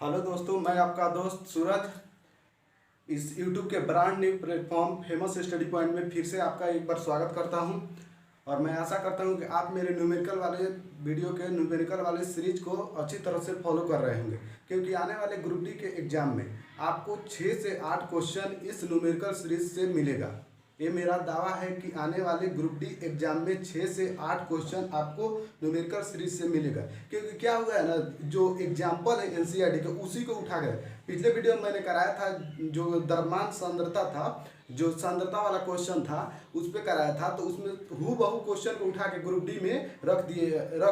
Hello दोस्तों, मैं आपका दोस्त सूरज इस YouTube के brand new platform famous study point में फिर से आपका एक बार स्वागत करता हूं। और मैं आशा करता हूं कि आप मेरे न्यूमेरिकल वाले वीडियो के न्यूमेरिकल वाले सीरीज को अच्छी तरह से फॉलो कर रहे होंगे, क्योंकि आने वाले ग्रुप डी के एग्जाम में आपको 6 से 8 क्वेश्चन इस न्यूमेरिकल सीरीज से मिलेगा। ये मेरा दावा है कि आने वाले ग्रुप डी एग्जाम में 6 से 8 क्वेश्चन आपको न्यूमेरिकल सीरीज से मिलेगा। क्योंकि क्या हुआ है ना, जो एग्जाम्पल है एनसीईआरटी के उसी को उठा गए। पिछले वीडियो में मैंने कराया था, जो द्रव्यमान सांद्रता था, जो सांद्रता वाला क्वेश्चन था उस पर कराया था, तो उसमें हूबहू क्वेश्चन को उठा के ग्रुप डी में रख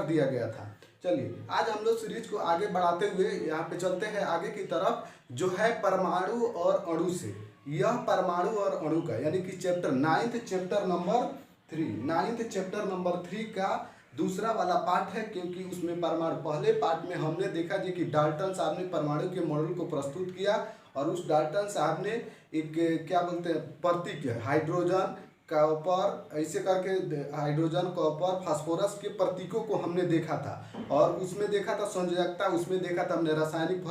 दिया गया था। चलिए आज हम लोग सीरीज को आगे बढ़ाते हुए यहाँ पे चलते हैं आगे की तरफ, जो है परमाणु और अणु से। यह परमाणु और अणु का यानी कि नाइन्थ चैप्टर नंबर 3 का दूसरा वाला पार्ट है। क्योंकि उसमें परमाणु, पहले पार्ट में हमने देखा जी कि डाल्टन साहब ने परमाणु के मॉडल को प्रस्तुत किया, और उस डाल्टन साहब ने एक क्या बोलते हैं प्रतीक, हाइड्रोजन कॉपर, ऐसे करके हाइड्रोजन कॉपर फास्फोरस के प्रतीकों को हमने देखा था। और उसमें देखा था संयोजकता, उसमें देखा था हमने रासायनिक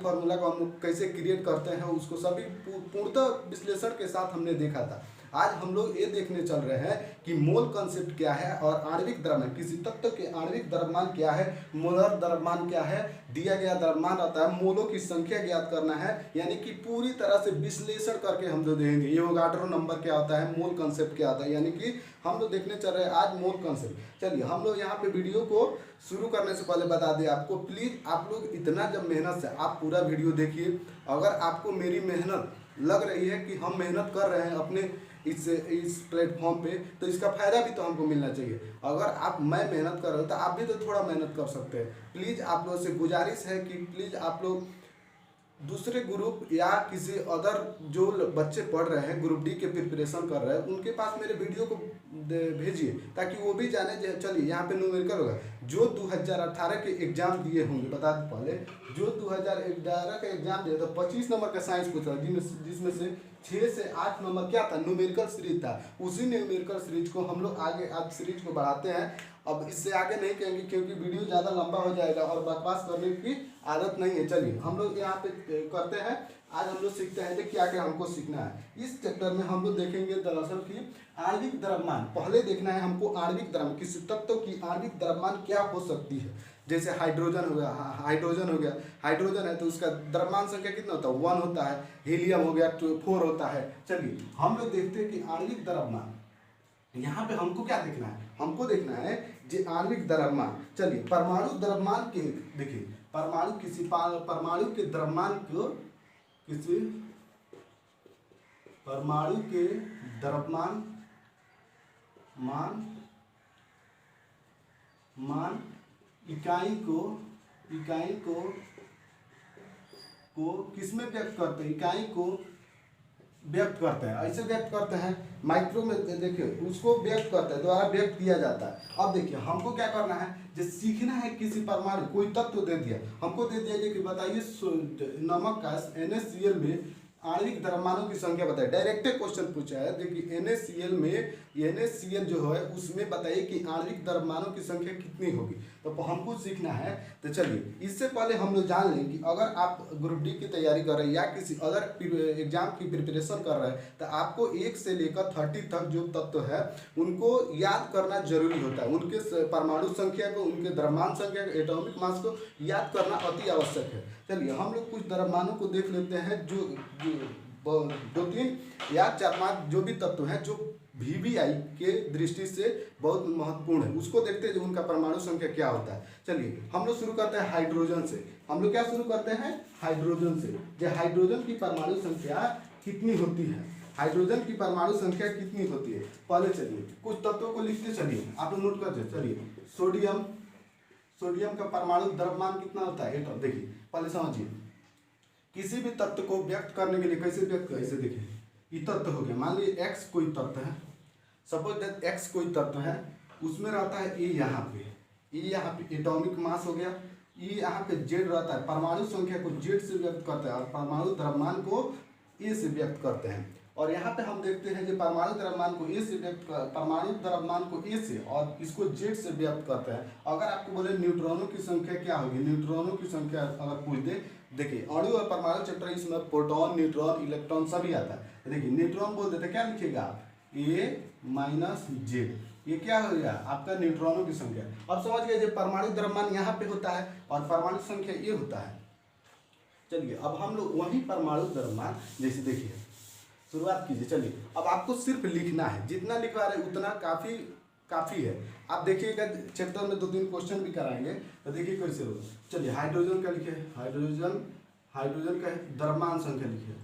फार्मूला को हम कैसे क्रिएट करते हैं, उसको सभी पूर्णतः विश्लेषण के साथ हमने देखा था। आज हम लोग ये देखने चल रहे हैं कि मोल कंसेप्ट क्या है और आणविक द्रव्यमान, किसी तत्व के आणविक द्रव्यमान क्या है, मोलर द्रव्यमान क्या है, दिया गया द्रव्यमान रहता है, मोलों की संख्या ज्ञात करना है, यानी कि पूरी तरह से विश्लेषण करके हम लोग देखेंगे। एवोगाड्रो नंबर क्या होता है, मोल कंसेप्ट क्या होता है, यानी कि हम लोग देखने चल रहे हैं आज मोल कंसेप्ट। चलिए हम लोग यहाँ पे वीडियो को शुरू करने से पहले बता दें आपको, प्लीज़ आप लोग इतना जब मेहनत से आप पूरा वीडियो देखिए। अगर आपको मेरी मेहनत लग रही है कि हम मेहनत कर रहे हैं अपने इस प्लेटफॉर्म पे, तो इसका फ़ायदा भी तो हमको मिलना चाहिए। अगर मैं मेहनत कर रहा हूँ तो आप भी तो थोड़ा मेहनत कर सकते हैं। प्लीज़ आप लोगों से गुजारिश है कि प्लीज़ आप लोग दूसरे ग्रुप या किसी अदर जो बच्चे पढ़ रहे हैं, ग्रुप डी के प्रिपरेशन कर रहे हैं, उनके पास मेरे वीडियो को भेजिए ताकि वो भी जाने। चलिए यहाँ पे न्यूमेरिकल होगा, जो 2018 के एग्जाम दिए होंगे, बता दें पहले, जो 2011 का एग्जाम दिया तो 25 नंबर का साइंस पूछा, जिसमें से 6 से 8 नंबर क्या था, न्यूमेरिकल सीरीज था। उसी न्यूमेरिकल सीरीज को हम लोग आगे आज सीरीज को बढ़ाते हैं। अब इससे आगे नहीं कहेंगे क्योंकि वीडियो ज़्यादा लंबा हो जाएगा और बकवास करने की आदत नहीं है। चलिए हम लोग यहाँ पे करते हैं। आज हम लोग सीखते हैं कि क्या क्या हमको सीखना है। इस चैप्टर में हम लोग देखेंगे दरअसल कि आणविक द्रव्यमान, पहले देखना है हमको आणविक द्रव्यमान, किसी तत्व की आणविक द्रव्यमान क्या हो सकती है। जैसे हाइड्रोजन हो गया, हाइड्रोजन है तो उसका द्रव्यमान संख्या कितना होता है, 1 होता है। हीलियम हो गया 4 होता है। चलिए हम लोग देखते हैं कि आणविक द्रव्यमान, यहाँ पे हमको क्या देखना है, हमको देखना है जो आणविक द्रव्यमान। चलिए परमाणु द्रव्यमान के देखिए, परमाणु के द्रव्यमान को किसी परमाणु के द्रव्यमान मान इकाई को किसमें व्यक्त करते हैं, इकाई को व्यक्त करते हैं, ऐसे व्यक्त करते हैं। माइक्रो में देखिए उसको व्यक्त करते हैं, द्वारा व्यक्त किया जाता है। अब देखिए हमको क्या करना है, जो सीखना है किसी परमाणु, कोई तत्व दे दिया, हमको दे दिया कि बताइए नमक का NaCl में आणविक द्रव्यमानों की संख्या बताइए। डायरेक्ट क्वेश्चन पूछा है, देखिए NaCl में NaCl जो है उसमें बताइए कि आणविक द्रव्यमानों की संख्या कितनी होगी, तो हमको सीखना है। तो चलिए इससे पहले हम लोग जान लें कि अगर आप ग्रुप डी की तैयारी कर रहे हैं या किसी अदर एग्जाम की प्रिपरेशन कर रहे हैं, तो आपको 1 से लेकर 30 तक जो तत्व है उनको याद करना जरूरी होता है। उनके परमाणु संख्या को, उनके द्रव्यमान संख्या को, एटॉमिक मास को याद करना अति आवश्यक है। चलिए हम लोग कुछ द्रव्यमानों को देख लेते हैं, जो 2-3 या 4-5 जो भी तत्व हैं जो VBI के दृष्टि से बहुत महत्वपूर्ण है, उसको देखते हैं जो उनका परमाणु संख्या क्या होता है। चलिए हम लोग शुरू करते हैं हाइड्रोजन से। हम लोग क्या शुरू करते हैं, हाइड्रोजन से। जो हाइड्रोजन की परमाणु संख्या कितनी होती है, हाइड्रोजन की परमाणु संख्या कितनी होती है, पहले चलिए कुछ तत्वों को लिखते चलिए, आप लोग नोट करते चलिए। सोडियम का परमाणु द्रव्यमान कितना होता है, एटॉम। देखिए पहले समझिए, किसी भी तत्व को व्यक्त करने के लिए कैसे व्यक्त करें, ऐसे देखिए ये तत्व हो गया, मान लीजिए x कोई तत्व है, सपोज दैट x कोई तत्व है, उसमें रहता है E यहाँ पे एटॉमिक मास हो गया, E यहाँ पे Z रहता है, परमाणु संख्या को Z से व्यक्त करता है और परमाणु द्रव्यमान को A से व्यक्त करते हैं। और यहाँ पे हम देखते हैं कि परमाणु द्रव्यमान को ए से परमाणु द्रव्यमान को ए से और इसको जेड से व्यक्त करते हैं। अगर आपको बोले न्यूट्रॉनों की संख्या क्या होगी, न्यूट्रॉनों की संख्या अगर पूछ दे, देखिए अणु और परमाणु चैप्टर इसमें प्रोटॉन, न्यूट्रॉन, इलेक्ट्रॉन सभी आता है। देखिए न्यूट्रॉन बोल देते क्या लिखिएगा आप, ए माइनस जेड, ये क्या हो गया आपका न्यूट्रॉनों की संख्या। अब समझ गए परमाणु द्रव्यमान यहाँ पे होता है और परमाणु संख्या ये होता है। चलिए अब हम लोग वही परमाणु द्रव्यमान जैसे देखिए शुरुआत कीजिए। चलिए अब आपको सिर्फ लिखना है, जितना लिखवा रहे उतना काफ़ी है। आप देखिएगा चैप्टर में 2-3 क्वेश्चन भी कराएंगे तो देखिए कैसे होगा। चलिए हाइड्रोजन का लिखिए, हाइड्रोजन का द्रव्यमान संख्या लिखिए।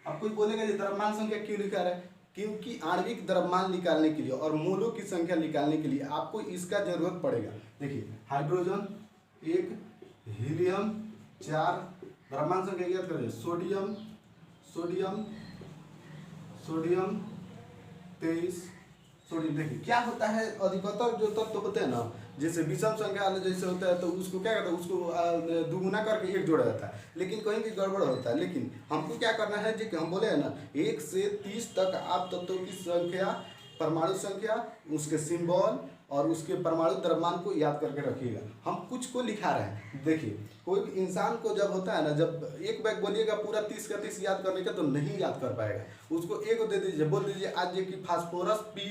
अब कोई बोलेगा ये द्रव्यमान संख्या क्यों लिखा रहा है, क्योंकि आणविक द्रव्यमान निकालने के लिए और मोलों की संख्या निकालने के लिए आपको इसका जरूरत पड़ेगा। देखिए हाइड्रोजन 1, हीलियम 4, द्रव्यमान संख्या याद करिए, सोडियम 23। सोडियम देखिए क्या होता है, अधिकतर जो तत्व होते हैं ना, जैसे विषम संख्या वाले जैसे होता है तो उसको क्या करता है, उसको दुगुना करके 1 जोड़ा जाता है, लेकिन कहीं भी गड़बड़ होता है। लेकिन हमको क्या करना है जी, हम बोले हैं ना 1 से 30 तक आप तत्वों की संख्या, परमाणु संख्या, उसके सिंबल और उसके परमाणु द्रव्यमान को याद करके रखिएगा। हम कुछ को लिखा रहे हैं। देखिए कोई भी इंसान को जब होता है ना, जब एक बैग बोलिएगा पूरा 30 का 30 याद करने का तो नहीं याद कर पाएगा। उसको एक दे दीजिए, बोल दीजिए आज ये कि फास्फोरस पी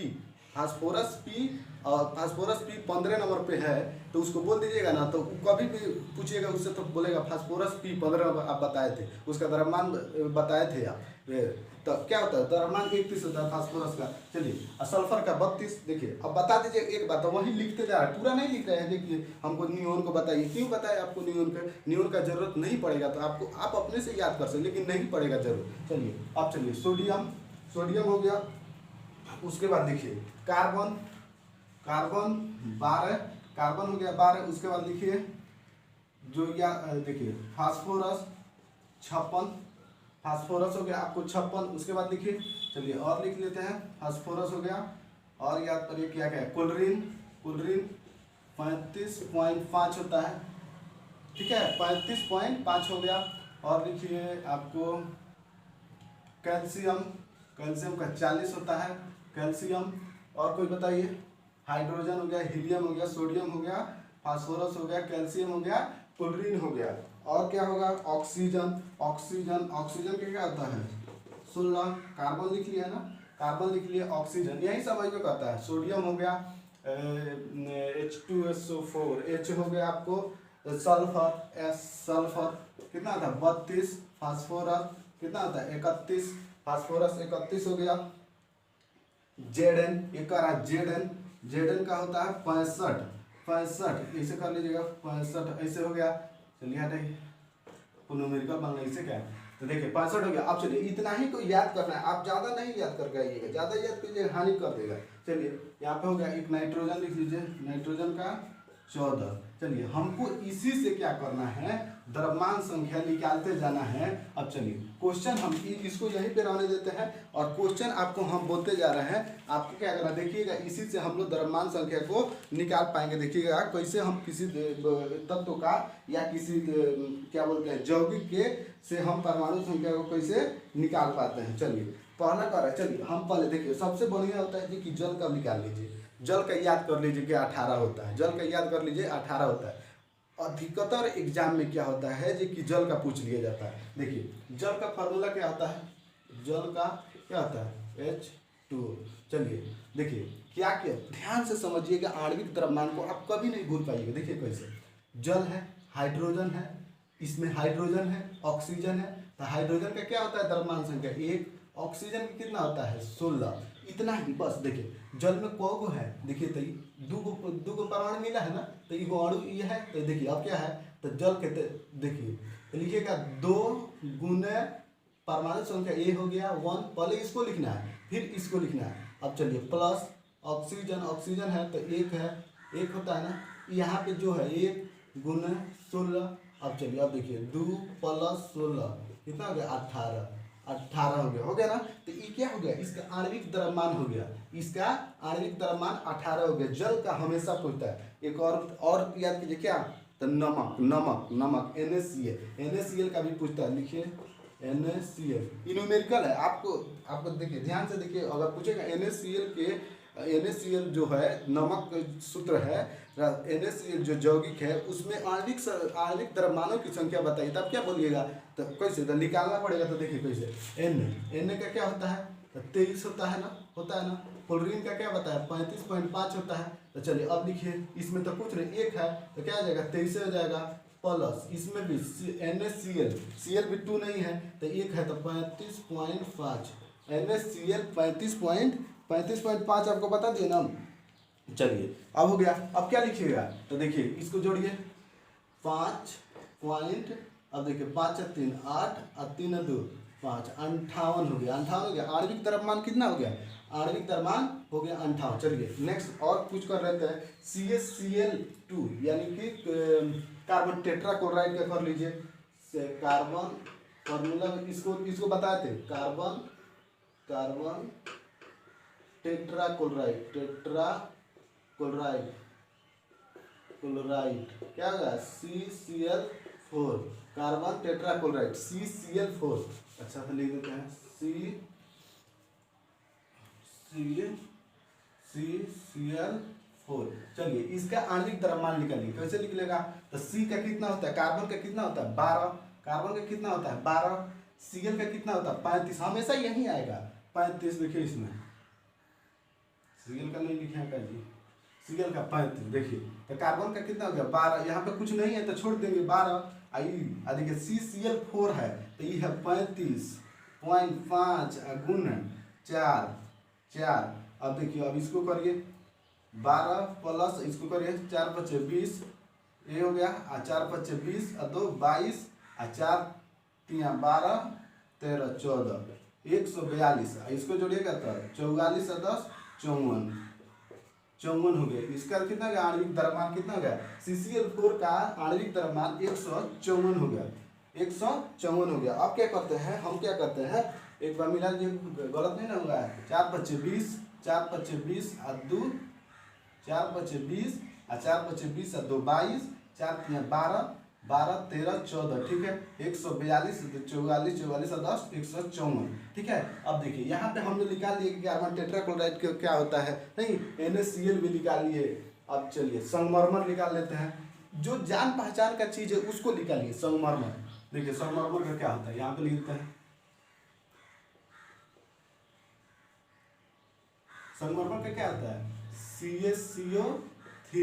और फास्फोरस पी 15 नंबर पे है, तो उसको बोल दीजिएगा ना, तो कभी भी पूछिएगा उससे तो बोलेगा फास्फोरस पी 15 आप बताए थे, उसका द्रव्यमान बताए थे आप। तो क्या होता है द्रव्यमान 31 होता है फास्फोरस का। चलिए सल्फर का 32। देखिए अब बता दीजिए एक बात, वही लिखते जा रहे हैं, पूरा नहीं लिख रहे हैं। देखिए हमको नियोन को बताइए, क्यों बताए आपको नियोन का जरूरत नहीं पड़ेगा, तो आपको आप अपने से याद कर सकते, लेकिन नहीं पड़ेगा जरूर। चलिए अब चलिए सोडियम हो गया। उसके बाद देखिए कार्बन 12, कार्बन हो गया 12। उसके बाद लिखिए जो या देखिए फास्फोरस 56, फास्फोरस हो गया आपको 56। उसके बाद लिखिए, चलिए और लिख लेते हैं, फास्फोरस हो गया और याद करिए क्या क्या है, क्लोरीन 35.5 होता है, ठीक है 35.5 हो गया। और लिखिए आपको कैल्शियम का 40 होता है कैल्शियम। और कोई बताइए, हाइड्रोजन हो गया, हीलियम हो गया, सोडियम हो गया, फास्फोरस हो गया, कैल्शियम हो गया, क्लोरीन हो गया। और क्या होगा, ऑक्सीजन के क्या होता है 16। कार्बन लिख लिया ना, कार्बन लिख लिया, ऑक्सीजन यही सब वही कहता है। सोडियम हो गया H2SO4, H हो गया आपको सल्फर कितना होता है 32, फास्फोरस कितना होता है 31, फास्फोरस 31 हो गया। Zn एक Zn का होता है 65, ऐसे कर लीजिएगा 65, ऐसे हो गया। चलिए हटाइए, न्यूमेरिकल बनना इसे क्या है, तो देखिए 65 हो गया। अब चलिए इतना ही को याद करना है, आप ज़्यादा नहीं याद करके आइएगा, ज़्यादा याद कीजिए हानि कर देगा। चलिए यहाँ पे हो गया एक नाइट्रोजन लिख लीजिए, नाइट्रोजन का 14। चलिए हमको इसी से क्या करना है, द्रव्यमान संख्या निकालते जाना है। अब चलिए क्वेश्चन हम इसको यहीं पे रहने देते हैं और क्वेश्चन आपको हम बोलते जा रहे हैं। आपको क्या करना देखिएगा, इसी से हम लोग द्रव्यमान संख्या को निकाल पाएंगे। देखिएगा कैसे हम किसी तत्व का या किसी क्या बोलते हैं यौगिक के से हम परमाणु संख्या को कैसे निकाल पाते हैं। चलिए पहला कर, चलिए हम पहले देखिए सबसे बढ़िया होता है कि जल का निकाल लीजिए, जल का याद कर लीजिए कि 18 होता है, जल का याद कर लीजिए 18 होता है। अधिकतर एग्जाम में क्या होता है जी कि जल का पूछ लिया जाता है। देखिए जल का फार्मूला क्या होता है, जल का क्या होता है H2O। चलिए देखिए क्या क्या ध्यान से समझिएगा, आणविक द्रव्यमान को आप कभी नहीं भूल पाइएगा। देखिए कैसे, जल है, हाइड्रोजन है, इसमें हाइड्रोजन है, ऑक्सीजन है, तो हाइड्रोजन का क्या होता है द्रव्यमान संख्या 1, ऑक्सीजन का कितना होता है 16, इतना ही बस। देखिए जल में कौगो है, देखिए तो दो गो परमाणु मिला है ना, तो एगो अणु ये है, तो देखिए अब क्या है, तो जल के देखिए तो लिखिएगा 2 गुने परमाणु संख्या ए हो गया 1, पहले इसको लिखना है फिर इसको लिखना है। अब चलिए प्लस ऑक्सीजन है तो 1 है, 1 होता है ना, यहाँ पे जो है 1 गुने 16। अब चलिए अब देखिए 2 + 16 कितना हो गया 18 हो गया ना। तो ये क्या हो गया, इसका आणविक द्रव्यमान हो गया, इसका आणविक द्रव्यमान 18 हो गया। जल का हमेशा पूछता है। एक और याद कीजिए क्या, तो नमक नमक नमक NaCl, NaCl का भी पूछता है, लिखिए NaCl, न्यूमेरिकल है। आपको देखिए ध्यान से देखिए, अगर पूछेगा NaCl जो है नमक सूत्र है, NaCl जो यौगिक है उसमें आणविक द्रव्यमानों की संख्या बताइए, तब क्या बोलिएगा, तो कैसे, तो निकालना पड़ेगा। तो देखिए कैसे, Na का क्या होता है, तो 23 होता है ना, क्लोरीन का क्या बताया 35.5 होता है। तो चलिए अब लिखिए, इसमें तो कुछ नहीं, एक है तो क्या आ जाएगा 23 हो जाएगा, प्लस इसमें भी NaCl, Cl भी 2 नहीं है तो एक है तो 35.5, NaCl 35.5 आपको बता दिए ना। चलिए अब हो गया, अब क्या लिखिएगा, तो देखिए इसको जोड़िए 5 पॉइंट, अब देखिए 5 और 3 8 और 3 और 2 5, 58 हो गया, 58 हो गया। आणविक द्रव्यमान कितना हो गया, आणविक द्रव्यमान हो गया 58। चलिए नेक्स्ट और कुछ कर रहे थे, CaCl2 यानी कि कार्बन टेट्राक्लोराइड का कर लीजिए, कार्बन फॉर्मूला इसको बताए थे, कार्बन टेट्राक्लोराइड क्या होगा, CCl4, कार्बन टेट्राक्लोराइड CCl4। अच्छा तो लिख देते हैं CCl4। चलिए इसका आणविक द्रव्यमान निकालिए, कैसे निकलेगा, तो C का कितना होता है, कार्बन का कितना होता है 12, कार्बन का कितना होता है 12, Cl का कितना होता है 35, हमेशा यही आएगा 35, देखिए इसमें Cl का नहीं लिखे हैं जी, Cl का 35, देखिए तो कार्बन का कितना हो गया 12, यहाँ पे कुछ नहीं है तो छोड़ देंगे 12, देखिए CCl4 है तो ये है 35.5 गुण 4। अब देखिए अब इसको करिए 12 प्लस इसको करिए 4 5 20, ये हो गया, 4 5 20 और 2 22 और 4 3 12 13 14, 142, इसको जोड़िएगा तो 44 और 10 54 हो गया। इसका कितना गया, आणविक द्रव्यमान कितना हो गया, CCl4 का आणविक द्रव्यमान 154 हो गया, 154 हो गया। अब क्या करते हैं, हम क्या करते हैं, एक बार मिला लीजिए, गलत नहीं ना हुआ है, 4 5 20, 4 5 20 और 2 4 5 20 और 4 5 20 और 2 22, 4 3 12 12 13 14, ठीक है, 142 44 44 और 10 154, ठीक है। अब देखिए यहाँ पे हमने निकाल लिया कि कार्बन टेट्राक्लोराइड क्या होता है, नहीं NaCl भी निकाल लिए। अब चलिए संगमरमर निकाल लेते हैं, जो जान पहचान का चीज है उसको निकालिए, संगमरमर। देखिए संगमरमर का क्या होता है, यहाँ पे लिखते हैं संगमरमर का क्या होता है CaCO3।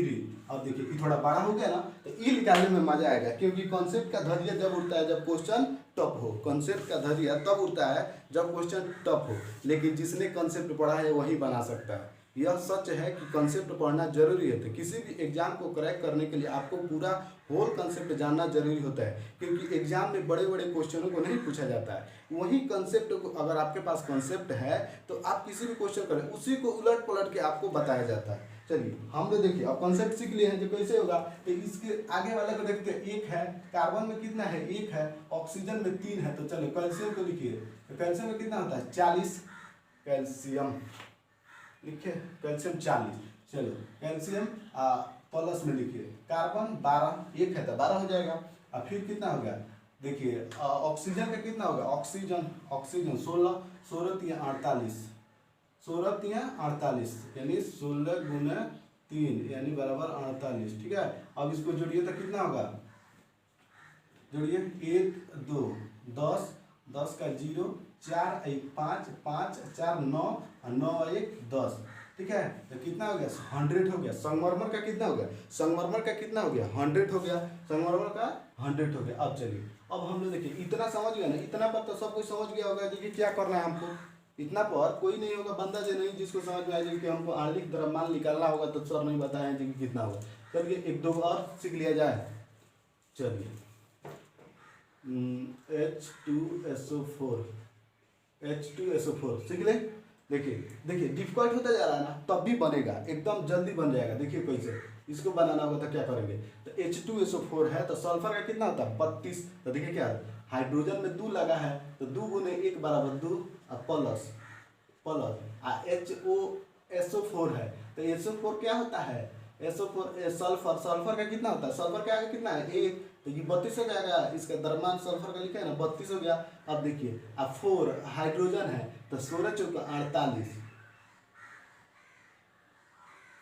अब देखिए ये थोड़ा बड़ा हो गया ना तो ये निकालने में मजा आएगा, क्योंकि कॉन्सेप्ट का धैर्य जब उठता है जब क्वेश्चन टफ हो, कॉन्सेप्ट का धैर्य तब उठता है जब क्वेश्चन टफ हो, लेकिन जिसने कॉन्सेप्ट पढ़ा है वही बना सकता है। यह सच है कि कॉन्सेप्ट पढ़ना जरूरी है, तो किसी भी एग्जाम को क्रैक करने के लिए आपको पूरा होल कॉन्सेप्ट जानना जरूरी होता है, क्योंकि एग्जाम में बड़े बड़े क्वेश्चनों को नहीं पूछा जाता है। वही कॉन्सेप्ट को, अगर आपके पास कॉन्सेप्ट है तो आप किसी भी क्वेश्चन करें उसी को उलट पलट के आपको बताया जाता है। चलिए हम लोग देखिए अब कॉन्सेप्ट सीख लिए हैं, जो कैसे होगा, तो इसके आगे वाले को देखते हैं, एक है कार्बन में कितना है 1 है, ऑक्सीजन में 3 है, तो चलो कैल्शियम को लिखिए, तो कैल्शियम में कितना होता है 40, कैल्शियम लिखिए, कैल्शियम 40, चलो कैल्शियम प्लस में लिखिए, कार्बन 12, 1 है तो 12 हो जाएगा। अब फिर कितना हो गया, देखिए ऑक्सीजन का कितना होगा, ऑक्सीजन 16 16 3 48, 16 3 48 यानी 16 गुना 3 यानी बराबर 48, ठीक है। अब इसको जोड़िए तो कितना होगा, जोड़िए 1 2 10 10 का 0 4 1 5 5 4 9 9 1 10, ठीक है, तो कितना हो गया 100 हो गया। संगमरमर का कितना हो गया, संगमरमर का कितना हो गया 100 हो गया, संगमरमर का 100 हो गया। अब चलिए अब हम लोग देखिए इतना समझ गया ना, इतना पर तो सब कुछ समझ गया होगा जी कि क्या करना है हमको, इतना पर कोई नहीं होगा बंदा जो नहीं जिसको समझ में आए कि हमको आणविक द्रव्यमान निकालना होगा तो सर नहीं बताए जी कि कितना होगा। चलिए एक दो और सीख लिया जाए, चलिए H2SO4 सीख ले। देखिए डिफिकल्ट होता जा रहा है ना, तब भी बनेगा, एकदम जल्दी बन जाएगा। देखिए कैसे इसको बनाना होगा तो क्या करेंगे, तो H2SO4 है तो सल्फर का कितना होता है 32, तो देखिए क्या हाइड्रोजन में 2 लगा है तो 2 गुने 1 बराबर 2 प्लस HOSO4 है तो SO4 क्या होता है, SO4 सल्फर, सल्फर का कितना होता है, सल्फर का आगे कितना है 1, तो ये 32 हो जाएगा, इसका द्रव्यमान सल्फर का लिखा है ना 32 हो गया। अब देखिए अब 4 हाइड्रोजन है तो 16 चौका 48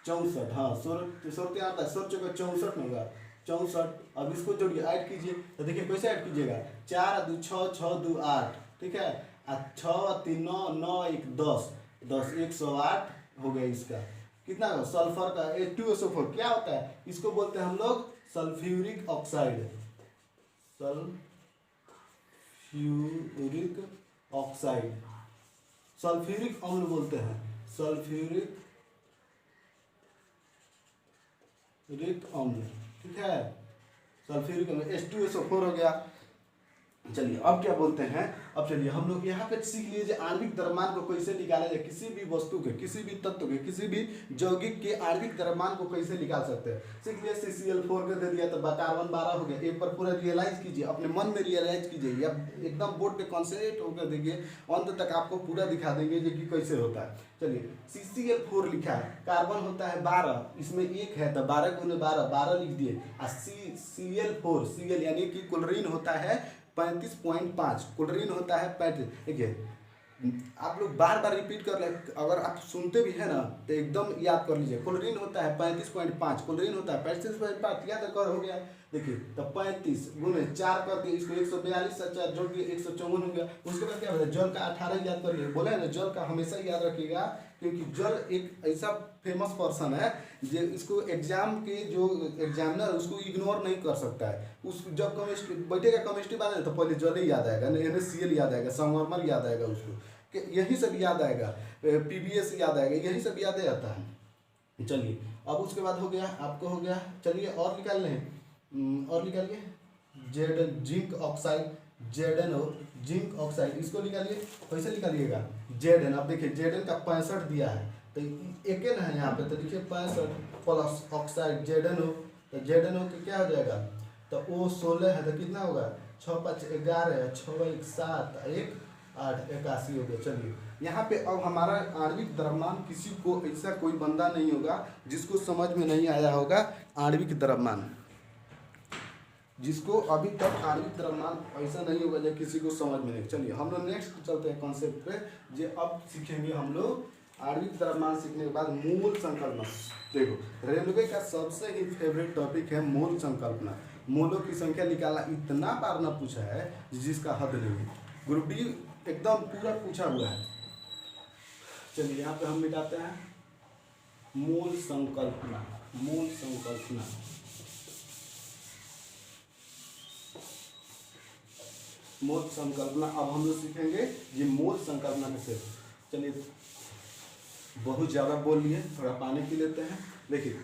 64, हाँ 16 16 आता है, 16 चौका 64 में होगा 64। अब इसको जोड़िए ऐड कीजिए, तो देखिए कैसे ऐड कीजिएगा, 4 2 6 6 2 8, ठीक है, 6 3 9 9 1 10 10 108 हो गया इसका कितना होगा सल्फर का H2SO4 क्या होता है, इसको बोलते हैं हम लोग sulphuric oxide, sulphuric oxide, sulphuric अम्ल बोलते हैं, सल्फ्यूरिक अम्ल, ठीक है, सल्फ्यूरिक अम्ल H2SO4 हो गया। चलिए अब क्या बोलते हैं, अब चलिए हम लोग यहाँ पे सीख लीजिए आणविक द्रव्यमान को कैसे निकाला जाए, किसी भी वस्तु के, किसी भी तत्व के, किसी भी यौगिक के आणविक द्रव्यमान को कैसे निकाल सकते हैं। सीख लिया CCl4 का दे दिया तो कार्बन 12 हो गया, एक बार पूरा रियलाइज कीजिए, अपने मन में रियलाइज कीजिए या एकदम बोर्ड पे कॉन्सेंट्रेट होकर देखिए, अंत तक आपको पूरा दिखा देंगे कि कैसे होता है। चलिए CCl4 लिखा है, कार्बन होता है 12, इसमें 1 है तो 12 गुने 12 12 लिख दिए, और Cl4 Cl यानी कि क्लोरीन होता है 35.5, क्लोरीन होता है 35। देखिए आप लोग बार बार रिपीट कर ले, अगर आप सुनते भी है ना तो एकदम याद कर लीजिए, क्लोरीन होता है 35.5, क्लोरीन होता है 35.5, याद कर हो गया। देखिए तो 35 गुने 4 कर दिए, इसको 142 से 4 जोड़ दिए 154 हो गया। उसके बाद क्या होता है, जल का 18 याद कर लिए, बोले ना जल का हमेशा याद रखिएगा, क्योंकि जल एक ऐसा फेमस पर्सन है जो इसको एग्जाम के जो एग्जामिनर उसको इग्नोर नहीं कर सकता है। उस जब केमिस्ट्री बैठेगा केमिस्ट्री बारे तो पहले जल ही याद आएगा, NaCl याद आएगा, संगमरमर याद आएगा उसको, यही सब याद आएगा, PbS याद आएगा, यही सब याद आता है। चलिए अब उसके बाद हो गया, आपको हो गया, चलिए और निकाल लें, और निकालिए Zn zinc oxide, ZnO zinc oxide, इसको निकालिए, कैसे निकालिएगा Zn, अब देखिए Zn का 65 दिया है तो एक ना है यहाँ पे, तो देखिए 65 प्लस ऑक्साइड ZnO, तो ZnO के क्या हो जाएगा, तो O16 है तो कितना होगा 6 5 11 6 1 7 1 8 81 हो गया। चलिए यहाँ पे अब हमारा आणविक द्रव्यमान, किसी को ऐसा कोई बंदा नहीं होगा जिसको समझ में नहीं आया होगा आणविक द्रव्यमान, जिसको अभी तक आणविक द्रव्यमान ऐसा नहीं होगा जो किसी को समझ में नहीं। चलिए हम लोग नेक्स्ट चलते हैं कॉन्सेप्ट पे, जो अब सीखेंगे हम लोग आणविक द्रव्यमान सीखने के बाद मूल संकल्पना। देखो रेलवे का सबसे ही फेवरेट टॉपिक है मूल संकल्पना, मूलों की संख्या निकालना, इतना बार ना पूछा है जिसका हद नहीं, ग्रुप डी एकदम पूरा पूछा हुआ है। चलिए यहाँ पे हम मिटाते हैं मूल संकल्पना, मूल संकल्पना, मूल संकल्पना। अब हम लोग सीखेंगे ये मूल संकल्पना कैसे। चलिए बहुत ज़्यादा बोल लिए, थोड़ा पानी पी लेते हैं। देखिए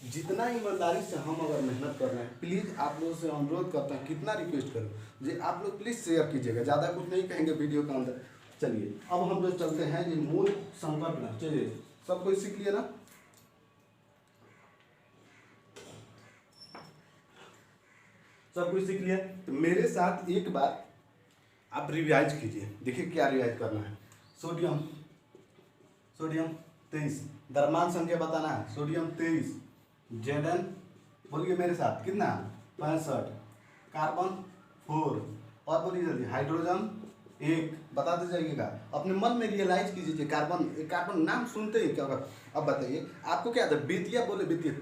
जितना ईमानदारी से हम अगर मेहनत कर रहे हैं, प्लीज़ आप लोगों से अनुरोध करता हूँ, कितना रिक्वेस्ट करूँ जी, आप लोग प्लीज़ शेयर कीजिएगा, ज़्यादा कुछ नहीं कहेंगे वीडियो के अंदर। चलिए अब हम लोग चलते हैं ये मूल संकल्पना। चलिए सब कोई सीख लिया ना, सब कुछ सीख लिया तो मेरे साथ एक बार आप रिवाइज कीजिए। देखिए क्या रिवाइज करना है, सोडियम, सोडियम 23, द्रव्यमान संख्या बताना है, सोडियम 23, Zn बोलिए मेरे साथ कितना 65, कार्बन 4, और बोलिए जल्दी हाइड्रोजन 1, बताते जाइएगा, अपने मन में रियलाइज कीजिए। कार्बन, कार्बन नाम सुनते ही क्या होगा। अब बताइए आपको क्या आता है, बेतिया बोले बेतिया,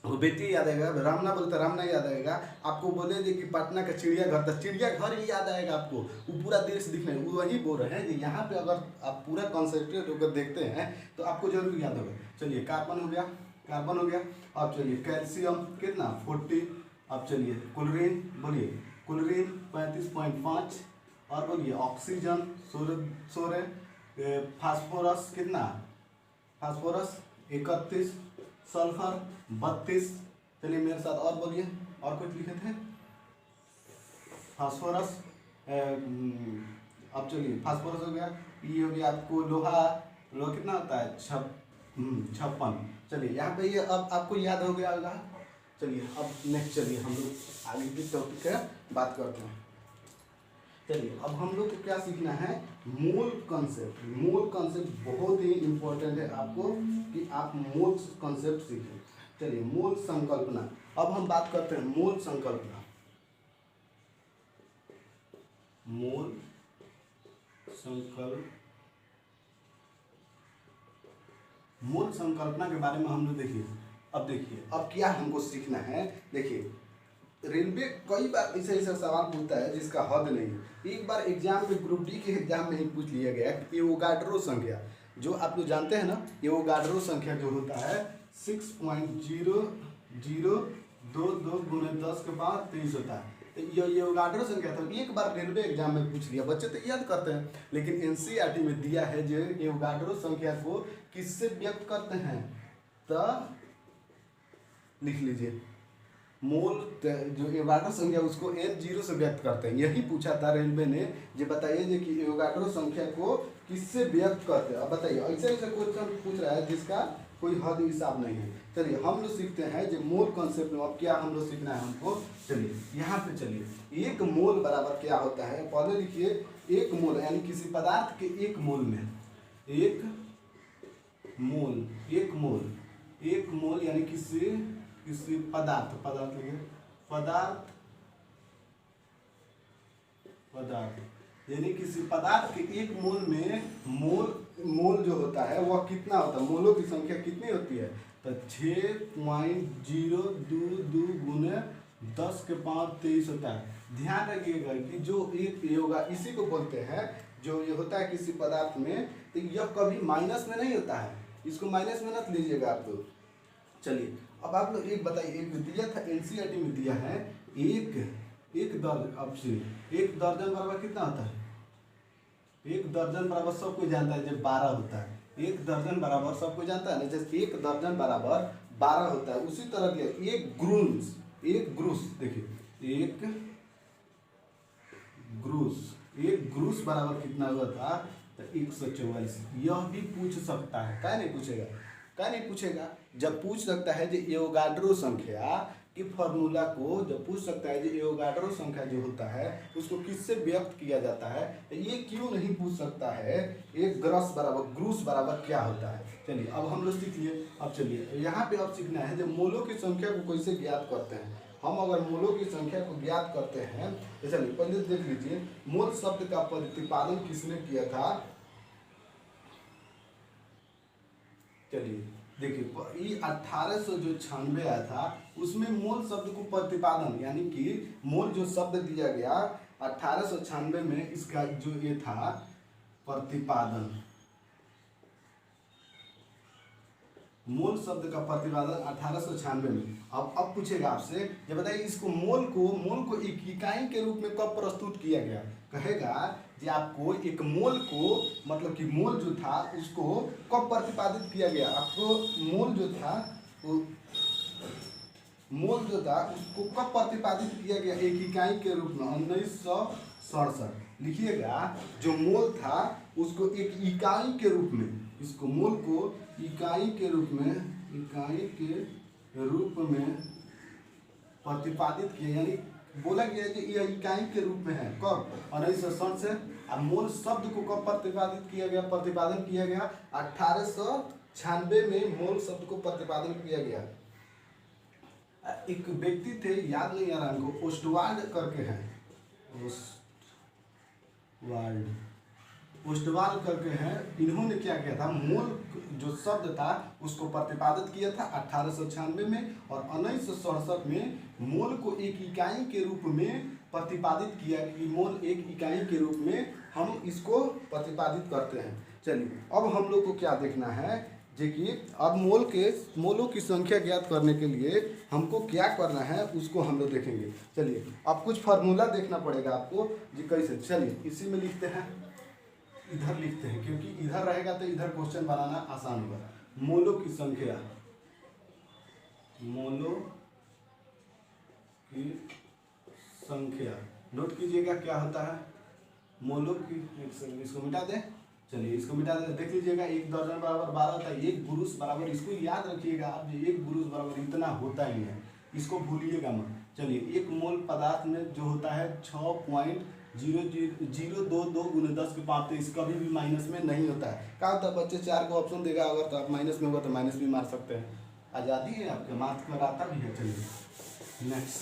वो बेतिया याद आएगा, रामना बोले तो रामना याद आएगा, आपको बोले कि पटना का चिड़ियाघर तो चिड़ियाघर ही याद आएगा आपको, वो पूरा देश दिखने वही बोल रहे हैं कि यहाँ पे अगर आप पूरा कॉन्सेंट्रेट होकर देखते हैं तो आपको जरूर याद होगा। चलिए कार्बन हो गया, कार्बन हो गया। अब चलिए कैल्शियम कितना 40, अब चलिए क्लोरीन, बोलिए क्लोरीन 35.5, और बोलिए ऑक्सीजन 16, फास्फोरस कितना, फास्फोरस 31, सल्फर 32। चलिए मेरे साथ और बोलिए, और कुछ लिखे थे, फास्फोरस, अब चलिए फास्फोरस हो गया, ये हो गया आपको लोहा, लोहा कितना होता है 56। चलिए यहाँ पे ये अब आपको याद हो गया होगा। चलिए अब नेक्स्ट चलिए हम लोग आगे की टॉपिक का बात करते हैं। चलिए अब हम लोग को क्या सीखना है, मूल कॉन्सेप्ट। मूल कॉन्सेप्ट बहुत ही इम्पोर्टेंट है आपको कि आप मूल कॉन्सेप्ट सीखें। चलिए मूल संकल्पना, अब हम बात करते हैं मूल संकल्पना। मूल संकल्पना के बारे में हम लोग देखिए, अब क्या हमको सीखना है। देखिए रेलवे कई बार ऐसे ऐसा सवाल पूछता है जिसका हद नहीं है। एक बार एग्जाम में ग्रुप डी के एग्जाम में ही पूछ लिया गया कि एवोगाड्रो संख्या, जो आप लोग जानते हैं ना, एवोगाड्रो संख्या जो होता है 6.0022 गुणे 10 के बाद 23 होता है। तो ये एवोगाड्रो संख्या था, एक बार रेलवे एग्जाम में पूछ लिया, बच्चे तो याद करते हैं, लेकिन एनसीईआरटी में दिया है जो एवोगाड्रो संख्या को किससे व्यक्त करते हैं, तो लिख लीजिए मोल, जो एवोगाड्रो संख्या उसको N0 से व्यक्त करते हैं। यही पूछा था रेलवे ने, जो बताइए जो कि एवोगाड्रो संख्या को किससे व्यक्त करते हैं। अब बताइए ऐसे ऐसे क्वेश्चन पूछ रहा है जिसका कोई हद हिसाब नहीं है। चलिए हम लोग सीखते हैं जो मोल कॉन्सेप्ट में। अब क्या हम लोग सीखना है हमको, चलिए यहाँ पे चलिए, एक मोल बराबर क्या होता है, पहले लिखिए एक मोल यानी किसी पदार्थ के एक मोल में, एक मोल यानी किसी पदार्थ यानी किसी पदार्थ के एक मोल में मोल जो होता है वह कितना होता है, मोलों की संख्या कितनी होती है, तो 6.022 गुने 10 के पावर 23 होता है। ध्यान रखिएगा कि जो एक होगा इसी को बोलते हैं, जो ये होता है किसी पदार्थ में, तो यह कभी माइनस में नहीं होता है, इसको माइनस में मत लीजिएगा आप लोग। चलिए अब आप लोग एक बताइए, एक दिया था एनसीईआरटी में दिया है, एक दर्जन बराबर कितना होता है, एक दर्जन बराबर सब कोई जानता है जब 12 होता है, एक दर्जन बराबर सब कोई जानता है ना, जैसे एक दर्जन बराबर 12 होता है, उसी तरह के एक ग्रूस देखिए, एक ग्रूस बराबर कितना हुआ था, तो 144। यह भी पूछ सकता है, क्या नहीं पूछेगा, जब पूछ सकता है जो एवोगाड्रो संख्या की फॉर्मूला को, जब पूछ सकता है जो एवोगाड्रो संख्या जो होता है उसको किससे व्यक्त किया जाता है, ये क्यों नहीं पूछ सकता है एक ग्रूस बराबर क्या होता है। चलिए अब हम लोग सीख लिए। अब चलिए यहाँ पे अब सीखना है जो मोलों की संख्या को कैसे ज्ञात करते हैं। हम अगर मोलों की संख्या को ज्ञात करते हैं तो चलिए पहले देख लीजिए, मोल शब्द का प्रतिपादन किसने किया था। चलिए देखिए ये 1896 आया था, उसमें मोल शब्द को प्रतिपादन यानी कि मोल जो शब्द दिया गया 1896 में, इसका जो ये था प्रतिपादन, मोल शब्द का प्रतिपादन 1896 में। अब पूछेगा आपसे, ये बताइए इसको मोल को एक इकाई के रूप में कब प्रस्तुत किया गया। कहेगा कि आपको एक मोल को, मतलब कि मोल जो था उसको कब प्रतिपादित किया गया। आपको मोल जो था उसको कब प्रतिपादित किया गया एक इकाई के रूप में, 1967। लिखिएगा जो मोल था उसको एक इकाई के रूप में, इसको मोल को इकाई के रूप में प्रतिपादित किया, यानी बोला गया कि यह इकाई के रूप में है। कब, 1967 से। अब मोल शब्द को कब प्रतिपादन किया गया 1896 में मोल शब्द को प्रतिपादन किया गया। एक व्यक्ति थे, याद नहीं आ रहा हमको, ओस्टवाल्ड करके हैं, ओस्टवाल्ड करके हैं। इन्होंने क्या किया था, मोल जो शब्द था उसको प्रतिपादित किया था 1896 में, और 1967 में मोल को एक इकाई के रूप में प्रतिपादित किया कि मोल एक इकाई के रूप में हम इसको प्रतिपादित करते हैं। चलिए अब हम लोग को क्या देखना है, देखिए अब मोलों की संख्या ज्ञात करने के लिए हमको क्या करना है उसको हम लोग देखेंगे। चलिए अब कुछ फार्मूला देखना पड़ेगा आपको जी कैसे। चलिए इसी में लिखते हैं, इधर लिखते हैं, क्योंकि इधर रहेगा तो इधर क्वेश्चन बनाना आसान होगा। मोलों की संख्या नोट कीजिएगा क्या होता है मोलों की। इसको मिटा दें, चलिए इसको मिटा दें। देख लीजिएगा एक दर्जन बराबर 12 होता है, एक गुरुस बराबर, इसको याद रखिएगा आप, एक गुरुस बराबर इतना होता ही है, इसको भूलिएगा मत। चलिए एक मोल पदार्थ में जो होता है 6.00022 गुने 10 के पावर 23, कभी भी माइनस में नहीं होता है। क्या होता है बच्चे, 4 को ऑप्शन देगा, अगर तो आप माइनस में होगा तो माइनस भी मार सकते हैं। आज़ादी है आपके, मार्क्स कराता भी है। चलिए नेक्स्ट,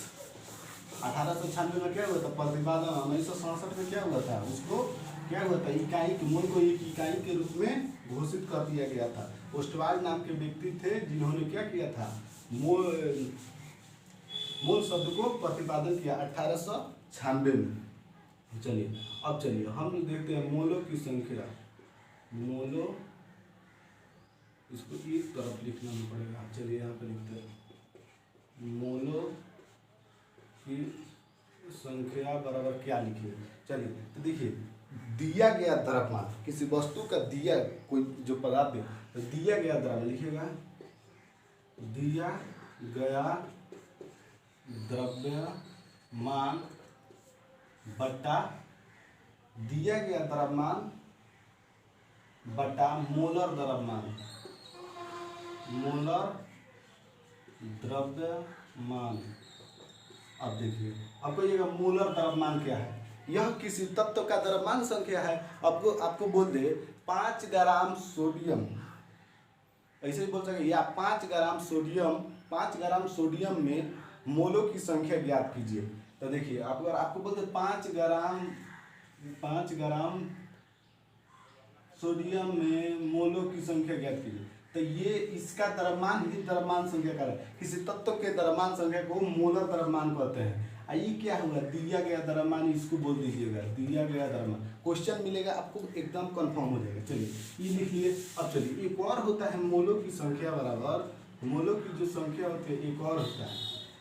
1896 में क्या हुआ था प्रतिपादन, 1967 में क्या हुआ था, उसको क्या हुआ था, इकाई के मूल को एक इकाई के रूप में घोषित कर दिया गया था। ओस्टवाल्ड नाम के व्यक्ति थे जिन्होंने क्या किया था, मूल शब्द को प्रतिपादन किया 1896 में। चलिए अब चलिए हम देखते हैं मोलों की संख्या। मोलो, इसको एक तरफ लिखना पड़ेगा। चलिए यहाँ पे लिखते हैं मोलो की संख्या बराबर क्या लिखिए। चलिए तो देखिए, दिया गया द्रव्यमान, किसी वस्तु का दिया, कोई जो पदार्थ है तो दिया गया द्रव्यमान लिखिएगा, दिया गया द्रव्यमान बटा दिया गया द्रव्यमान बटा मोलर द्रव्यमान, मोलर द्रव्यमान। अब देखिए, अब कहिएगा मोलर द्रव्यमान क्या है, यह किसी तत्व का द्रव्यमान संख्या है। आपको बोल दे 5 ग्राम सोडियम, ऐसे ही बोल सके, या 5 ग्राम सोडियम, 5 ग्राम सोडियम में मोलों की संख्या ज्ञात कीजिए। तो देखिए, आपको बोलते 5 ग्राम सोडियम में मोलों की संख्या ज्ञात कीजिए, तो ये इसका द्रव्यमान ही द्रव्यमान संख्या का है। किसी तत्व के द्रव्यमान संख्या को मोलर द्रव्यमान कहते हैं। ये क्या हुआ, दिया गया द्रव्यमान, इसको बोल दीजिएगा दिया गया द्रव्यमान। क्वेश्चन मिलेगा आपको एकदम कंफर्म हो जाएगा। चलिए ये लिख लिए। अब चलिए एक और होता है मोलों की संख्या बराबर, मोलों की जो संख्या होती है एक और होता है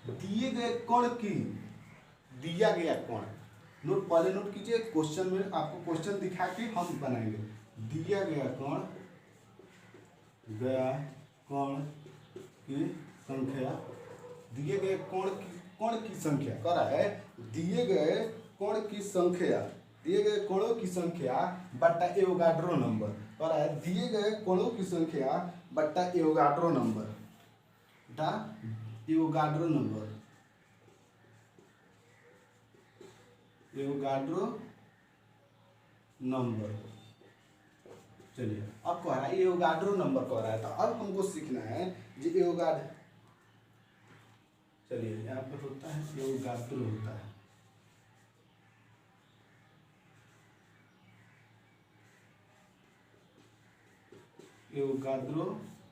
दिए गए कण की, दिया गया कण। नोट पहले नोट कीजिए, क्वेश्चन में आपको क्वेश्चन दिखा के हम बनाएंगे। दिया गया कण की संख्या, दिए गए कण की संख्या कर रहा है, दिए गए कण की संख्या, दिए गए कणों की संख्या बट्टा एवोगाड्रो नंबर कर रहा है, दिए गए कणों की संख्या बट्टा एवोगाड्रो नंबर, बट्टा एवोगाड्रो नंबर, एवोगाड्रो नंबर। चलिए अब कह रहा है एवोगाड्रो नंबर कह रहा है, तो अब हमको सीखना है जो एवोगाड्रो, चलिए यहाँ पे होता है एवोगाड्रो होता है, एवोगाड्रो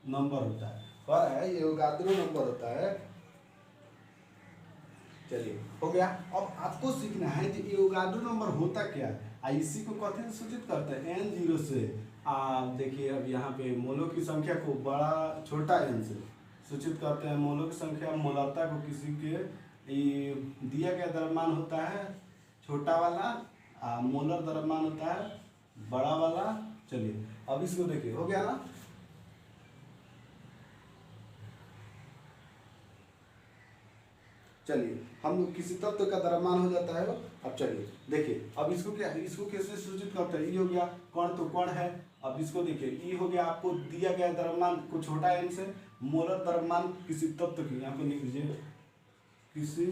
नंबर होता है, कह रहा है एवोगाड्रो नंबर होता है। चलिए हो गया। अब आपको सीखना है कि एवोगाड्रो नंबर होता क्या है, इसी को कहते हैं सूचित करते हैं n0 से। देखिए अब यहाँ पे मोलों की संख्या को बड़ा छोटा n से सूचित करते हैं। मोलों की संख्या, मोलरता को किसी के दिया गया द्रव्यमान होता है छोटा वाला, मोलर द्रव्यमान होता है बड़ा वाला। चलिए अब इसको देखिए, हो गया ना। चलिए हम लोग किसी तत्व का द्रव्यमान हो जाता है वो। अब चलिए देखिए, अब इसको क्या, इसको कैसे सूचित करते हैं, ये हो गया कण, तो कण है। अब इसको देखिए, ये हो गया आपको दिया गया द्रव्यमान को छोटा n से, मोलर द्रव्यमान किसी तत्व की, यहाँ पे लिख लीजिए किसी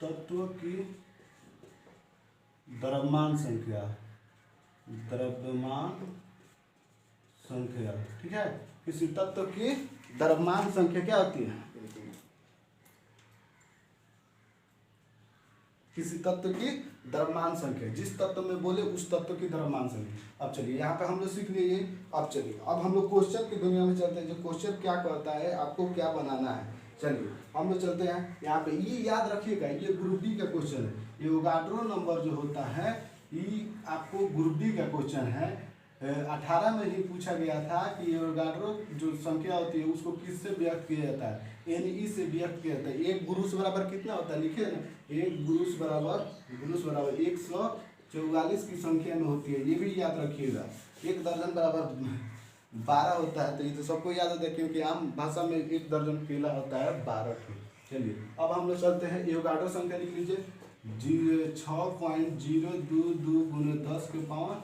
तत्व की द्रव्यमान संख्या, द्रव्यमान संख्या, ठीक है। किसी तत्व की द्रव्यमान संख्या क्या होती है, किसी तत्व की द्रव्यमान संख्या, जिस तत्व में बोले उस तत्व की द्रव्यमान संख्या। अब चलिए यहाँ पे हम लोग सीख लिए। अब चलिए अब हम लोग क्वेश्चन की दुनिया में चलते हैं, जो क्वेश्चन क्या कहता है, आपको क्या बनाना है। चलिए हम लोग चलते हैं यहाँ पे, ये याद रखिएगा, ये ग्रुप डी का क्वेश्चन है। एवोगाड्रो नंबर जो होता है ये आपको ग्रुप डी का क्वेश्चन है। 18 में ही पूछा गया था कि एवोगाड्रो जो संख्या होती है उसको किससे व्यक्त किया जाता है, Ne से व्यक्त किया जाता है। एक गुरुस बराबर कितना होता है, लिखिए ना, एक गुरुस बराबर 144 की संख्या में होती है, ये भी याद रखिएगा। एक दर्जन बराबर 12 होता है, तो ये तो सबको याद होता है क्योंकि आम भाषा में एक दर्जन केला होता है 12 की। चलिए अब हम लोग चलते हैं, एवोगाड्रो संख्या लिख लीजिए 6.022 × 10 के पावर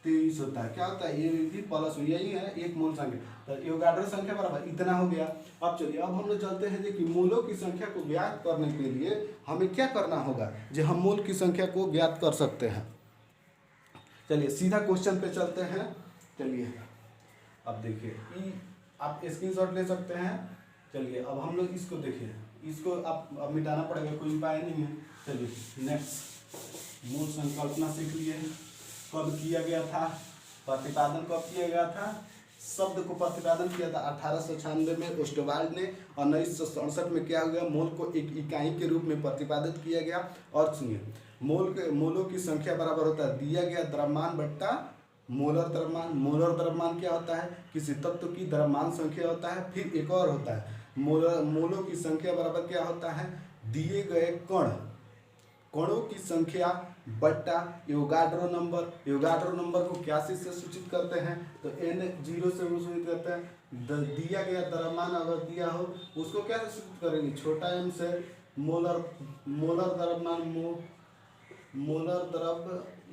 23 होता है। क्या होता है, ये भी प्लस यही है, एक मोल संख्या, तो एवोगाड्रो संख्या बराबर इतना हो गया। अब चलिए अब हम लोग चलते हैं कि मोलों की संख्या को ज्ञात करने के लिए हमें क्या करना होगा, जो हम मोल की संख्या को ज्ञात कर सकते हैं। चलिए सीधा क्वेश्चन पे चलते हैं। चलिए अब देखिए आप स्क्रीनशॉट ले सकते हैं। चलिए अब हम लोग इसको देखिए, इसको आप अब मिटाना पड़ेगा, कोई उपाय नहीं है। चलिए नेक्स्ट, मूल संकल्पना सीख लिए। कब किया गया था प्रतिपादन, कब किया गया था, शब्द को प्रतिपादन किया था 1896 में ओस्टवाल्ड ने, और 1967 में क्या हुआ, मोल को एक इकाई के रूप में प्रतिपादित किया गया। और सुनिए, मोलों की संख्या बराबर होता है दिया गया द्रव्यमान बट्टा मोलर द्रव्यमान। मोलर द्रव्यमान क्या होता है, किसी तत्व की द्रव्यमान संख्या होता है। फिर एक और होता है मोलों की संख्या बराबर क्या होता है, दिए गए कणों की संख्या बट्टा एवोगाड्रो नंबर। एवोगाड्रो नंबर को क्या से सूचित करते हैं, तो N0 से वो सूचित करते हैं। दिया गया द्रव्यमान अगर दिया हो उसको क्या से सूचित करेंगे, छोटा m से। मोलर द्रव्यमान मोलर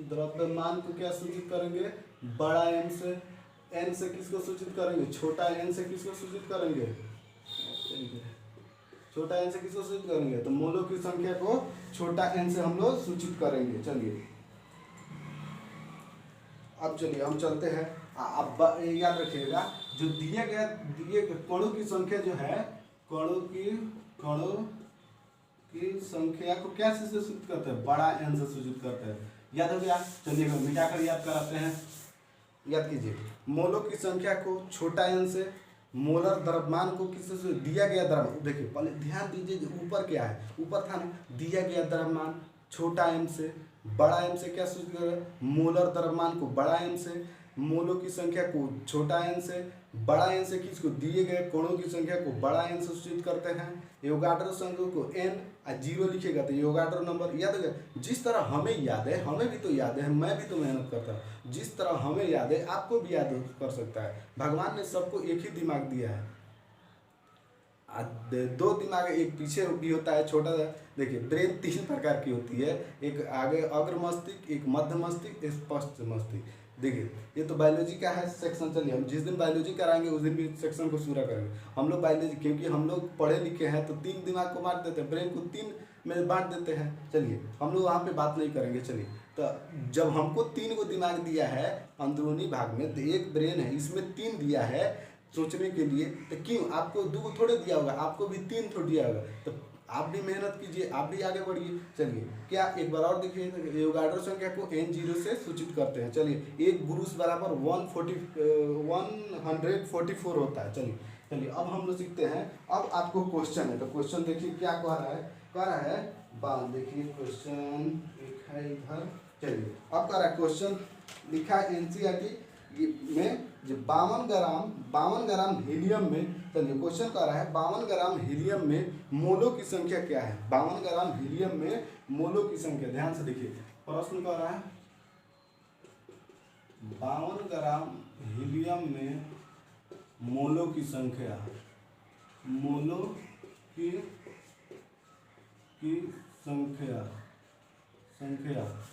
द्रव्यमान को क्या सूचित करेंगे, बड़ा M से। n से किसको सूचित करेंगे, छोटा n से किसको सूचित करेंगे, छोटा n से किसको सूचित करेंगे, तो मोलों की संख्या को छोटा n से हम लोग सूचित करेंगे। चलिए अब चलिए हम चलते हैं। अब याद रखिएगा, जो दिए कणों की संख्या जो है, कणों की संख्या को क्या से सूचित करते हैं, बड़ा n से सूचित करते हैं। याद हो गया, चलिए मिटाकर याद कराते हैं। याद कीजिए, मोलों की संख्या को छोटा n से, मोलर द्रव्यमान को किससे दिया गया द्रव्यमान। देखिए पहले ध्यान दीजिए, ऊपर क्या है, ऊपर था ना दिया गया द्रव्यमान छोटा m से, बड़ा M से क्या सूचित करें, मोलर द्रव्यमान को बड़ा M से, मोलों की संख्या को छोटा n से, बड़ा N से किसको, दिए गए कणों की संख्या को बड़ा N से सूचित करते हैं। एवोगाड्रो संख्या को N 0 लिखेगा तो एवोगाड्रो नंबर। याद है, जिस तरह हमें याद है, हमें भी तो याद है, मैं भी तो मेहनत करता हूँ, जिस तरह हमें याद है आपको भी याद कर सकता है। भगवान ने सबको एक ही दिमाग दिया है, दो दिमाग, एक पीछे भी होता है छोटा सा। देखिए ब्रेन 3 प्रकार की होती है, एक आगे अग्र मस्तिष्क, एक मध्य मस्तिष्क, एक पश्च मस्तिष्क। देखिए ये तो बायोलॉजी का है सेक्शन। चलिए हम जिस दिन बायोलॉजी कराएंगे उस दिन भी सेक्शन को पूरा करेंगे। हम लोग बायोलॉजी, क्योंकि हम लोग पढ़े लिखे हैं तो 3 दिमाग को बांट देते हैं, ब्रेन को 3 में बांट देते हैं। चलिए हम लोग वहाँ पे बात नहीं करेंगे। चलिए तो जब हमको 3 को दिमाग दिया है अंदरूनी भाग में, तो एक ब्रेन है, इसमें 3 दिया है सोचने के लिए, तो क्यों आपको 2 को थोड़े दिया होगा, आपको भी 3 थोड़ा दिया होगा। तो आप भी मेहनत कीजिए, आप भी आगे बढ़िए। चलिए क्या एक बार और देखिए, एवोगाड्रो संख्या को N0 से सूचित करते हैं। चलिए एक गुरुस बराबर 144 होता है। चलिए अब हम लोग सीखते हैं। अब आपको क्वेश्चन है, तो क्वेश्चन देखिए क्या कह रहा है, देखिए क्वेश्चन एक है इधर। चलिए अब कह रहा है, क्वेश्चन लिखा है NCERT में जो 52 ग्राम हीलियम में। चलिए क्वेश्चन कर रहा है 52 ग्राम हीलियम में मोलों की संख्या क्या है, 52 ग्राम हीलियम में मोलों की संख्या। ध्यान से देखिए प्रश्न कर रहा है, 52 ग्राम हीलियम में मोलों की संख्या, मोलों की संख्या।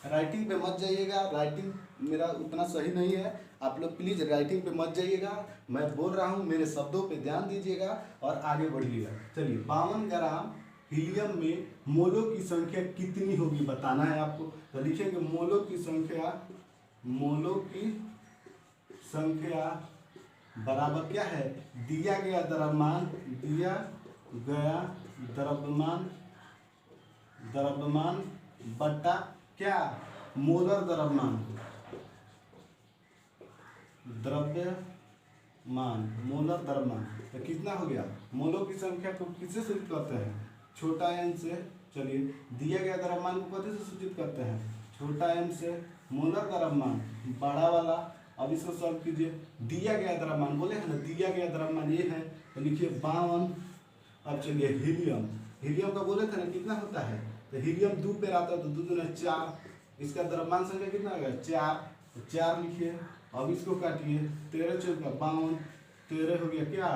राइटिंग पे मत जाइएगा, राइटिंग मेरा उतना सही नहीं है, आप लोग प्लीज़ राइटिंग पे मत जाइएगा। मैं बोल रहा हूँ, मेरे शब्दों पे ध्यान दीजिएगा और आगे बढ़िएगा। चलिए 52 ग्राम हीलियम में मोलों की संख्या कितनी होगी बताना है आपको। तो लिखेंगे मोलों की संख्या बराबर क्या है, दिया गया द्रव्यमान बट्टा क्या, मोलर द्रव्यमान, मोलर द्रव्यमान। तो कितना हो गया, मोलों की संख्या को किससे सूचित करते हैं, छोटा n से। चलिए दिया गया द्रव्यमान को किससे सूचित करते हैं, छोटा m से। मोलर द्रव्यमान बड़ा वाला। अब इसको सॉल्व कीजिए, दिया गया द्रव्यमान बोले हैं ना, दिया गया द्रव्यमान ये है, तो लिखिए 52। अब चलिए हीलियम का बोले थे ना कितना होता है, तो हीलियम 2 पे आता है, तो 2 दूना 4, इसका द्रव्यमान संख्या कितना होगा 4 लिखिए। अब इसको काटिए, 13 चौका 52, 13 हो गया क्या,